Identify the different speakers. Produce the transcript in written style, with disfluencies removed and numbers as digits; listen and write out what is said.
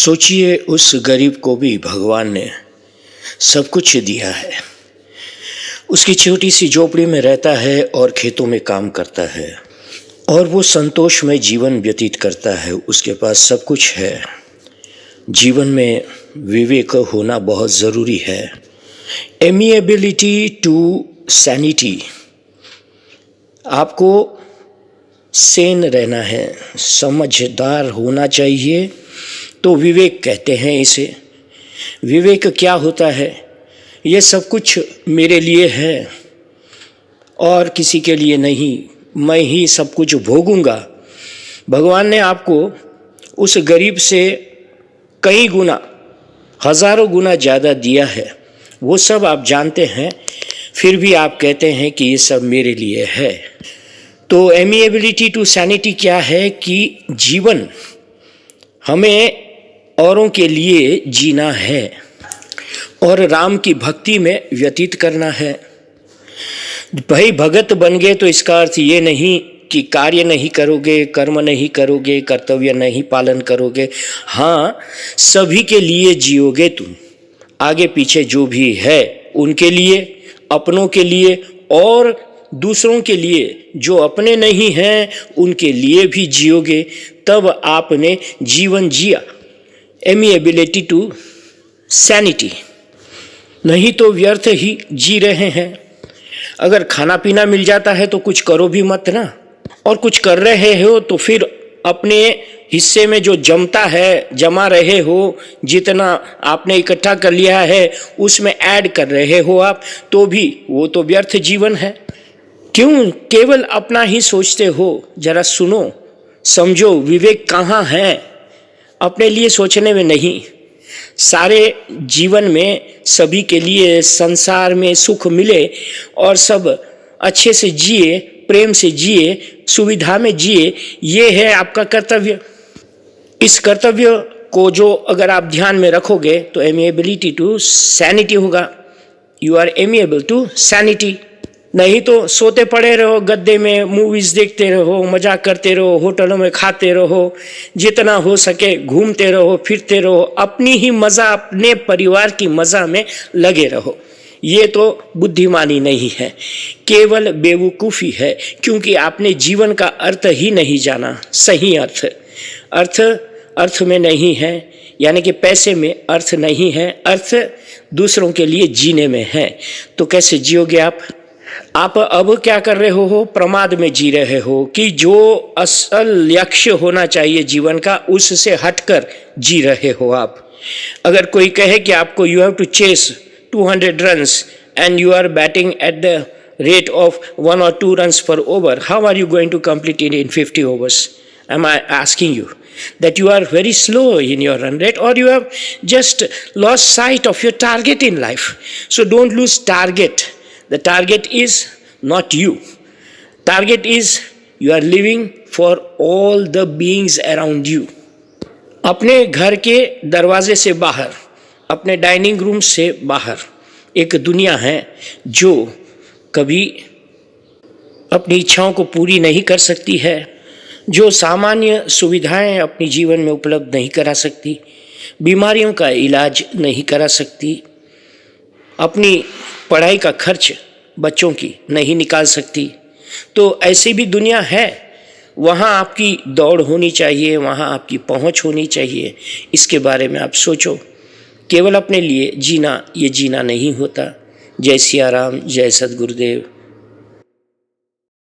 Speaker 1: सोचिए, उस गरीब को भी भगवान ने सब कुछ दिया है। उसकी छोटी सी झोपड़ी में रहता है और खेतों में काम करता है और वो संतोष में जीवन व्यतीत करता है। उसके पास सब कुछ है। जीवन में विवेक होना बहुत ज़रूरी है। एमिएबिलिटी टू सैनिटी। आपको सेन रहना है, समझदार होना चाहिए। तो विवेक कहते हैं इसे। विवेक क्या होता है? ये सब कुछ मेरे लिए है और किसी के लिए नहीं, मैं ही सब कुछ भोगूंगा। भगवान ने आपको उस गरीब से कई गुना, हजारों गुना ज़्यादा दिया है। वो सब आप जानते हैं, फिर भी आप कहते हैं कि ये सब मेरे लिए है। तो एमिएबिलिटी टू सैनिटी क्या है कि जीवन हमें औरों के लिए जीना है और राम की भक्ति में व्यतीत करना है। भाई भगत बन गए तो इसका अर्थ ये नहीं कि कार्य नहीं करोगे, कर्म नहीं करोगे, कर्तव्य नहीं पालन करोगे। हाँ, सभी के लिए जियोगे तुम, आगे पीछे जो भी है उनके लिए, अपनों के लिए और दूसरों के लिए। जो अपने नहीं हैं उनके लिए भी जियोगे, तब आपने जीवन जिया। एमिएबिलिटी टू सैनिटी। नहीं तो व्यर्थ ही जी रहे हैं। अगर खाना पीना मिल जाता है तो कुछ करो भी मत ना, और कुछ कर रहे हो तो फिर अपने हिस्से में जो जमा रहे हो, जितना आपने इकट्ठा कर लिया है उसमें ऐड कर रहे हो आप, तो भी वो तो व्यर्थ जीवन है। क्यों केवल अपना ही सोचते हो? जरा सुनो, समझो, विवेक कहाँ है? अपने लिए सोचने में नहीं। सारे जीवन में सभी के लिए संसार में सुख मिले और सब अच्छे से जिए, प्रेम से जिए, सुविधा में जिए, ये है आपका कर्तव्य। इस कर्तव्य को जो अगर आप ध्यान में रखोगे तो एमिएबिलिटी टू सैनिटी होगा। You are amiable to sanity. नहीं तो सोते पड़े रहो गद्दे में, मूवीज देखते रहो, मजाक करते रहो, होटलों में खाते रहो, जितना हो सके घूमते रहो, फिरते रहो, अपनी ही मज़ा, अपने परिवार की मज़ा में लगे रहो। ये तो बुद्धिमानी नहीं है, केवल बेवकूफ़ी है, क्योंकि आपने जीवन का अर्थ ही नहीं जाना। सही अर्थ में नहीं है, यानी कि पैसे में अर्थ नहीं है, अर्थ दूसरों के लिए जीने में है। तो कैसे जियोगे आप? आप अब क्या कर रहे हो? प्रमाद में जी रहे हो कि जो असल लक्ष्य होना चाहिए जीवन का, उससे हटकर जी रहे हो आप। अगर कोई कहे कि आपको you have to chase 200 runs and you are batting at the rate of 1 or 2 runs per over, how are you going to complete it in 50 overs? Am I asking you that you are very slow in your run rate, or you have just lost sight of your target in life? So don't lose target. The target is not you. Target is you are living for all the beings around you. अपने घर के दरवाजे से बाहर, अपने dining room से बाहर एक दुनिया है जो कभी अपनी इच्छाओं को पूरी नहीं कर सकती है, जो सामान्य सुविधाएं अपनी जीवन में उपलब्ध नहीं करा सकती, बीमारियों का इलाज नहीं करा सकती, अपनी पढ़ाई का खर्च बच्चों की नहीं निकाल सकती। तो ऐसी भी दुनिया है। वहाँ आपकी दौड़ होनी चाहिए, वहाँ आपकी पहुँच होनी चाहिए। इसके बारे में आप सोचो। केवल अपने लिए जीना, ये जीना नहीं होता। जय सिया राम, जय सद्गुरुदेव।